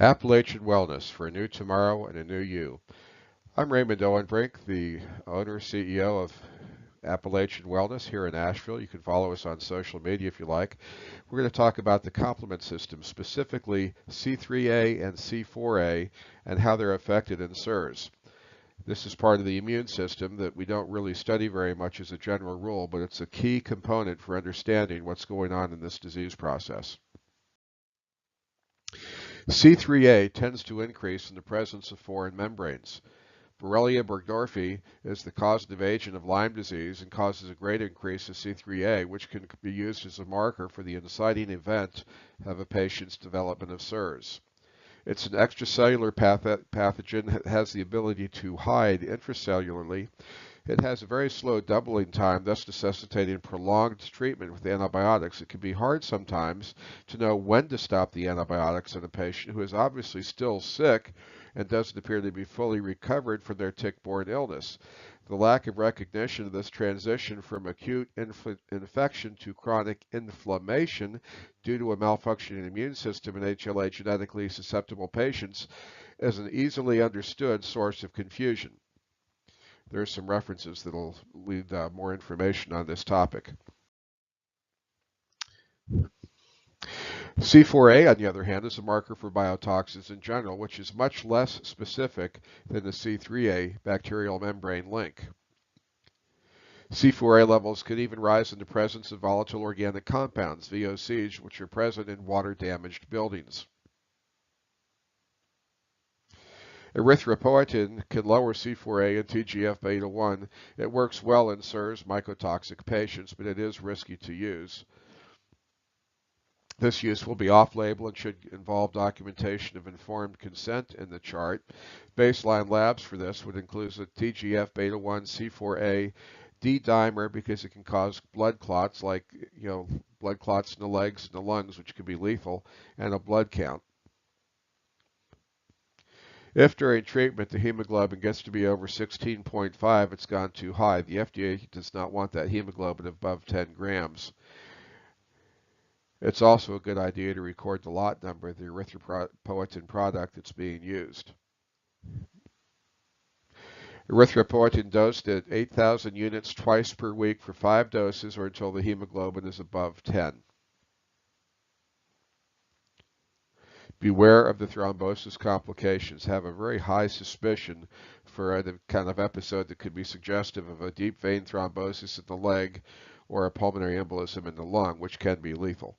Appalachian Wellness for a new tomorrow and a new you. I'm Raymond Owenbrink, the owner CEO of Appalachian Wellness here in Asheville. You can follow us on social media if you like. We're going to talk about the complement system, specifically C3A and C4A, and how they're affected in SIRS. This is part of the immune system that we don't really study very much as a general rule, but it's a key component for understanding what's going on in this disease process. C3A tends to increase in the presence of foreign membranes. Borrelia burgdorferi is the causative agent of Lyme disease and causes a great increase of C3A, which can be used as a marker for the inciting event of a patient's development of SIRS. It's an extracellular pathogen that has the ability to hide intracellularly. It has a very slow doubling time, thus necessitating prolonged treatment with antibiotics. It can be hard sometimes to know when to stop the antibiotics in a patient who is obviously still sick and doesn't appear to be fully recovered from their tick-borne illness. The lack of recognition of this transition from acute infection to chronic inflammation due to a malfunctioning immune system in HLA genetically susceptible patients is an easily understood source of confusion. There are some references that will lead more information on this topic. C4A, on the other hand, is a marker for biotoxins in general, which is much less specific than the C3A bacterial membrane link. C4A levels can even rise in the presence of volatile organic compounds, VOCs, which are present in water-damaged buildings. Erythropoietin can lower C4A and TGF-beta 1. It works well in SIRS mycotoxic patients, but it is risky to use. This use will be off-label and should involve documentation of informed consent in the chart. Baseline labs for this would include a TGF-beta 1 C4A D-dimer because it can cause blood clots like blood clots in the legs and the lungs, which can be lethal, and a blood count. If during treatment the hemoglobin gets to be over 16.5, it's gone too high. The FDA does not want that hemoglobin above 10 grams. It's also a good idea to record the lot number of the erythropoietin product that's being used. Erythropoietin dosed at 8,000 units twice per week for 5 doses or until the hemoglobin is above 10. Beware of the thrombosis complications. Have a very high suspicion for the kind of episode that could be suggestive of a deep vein thrombosis in the leg or a pulmonary embolism in the lung, which can be lethal.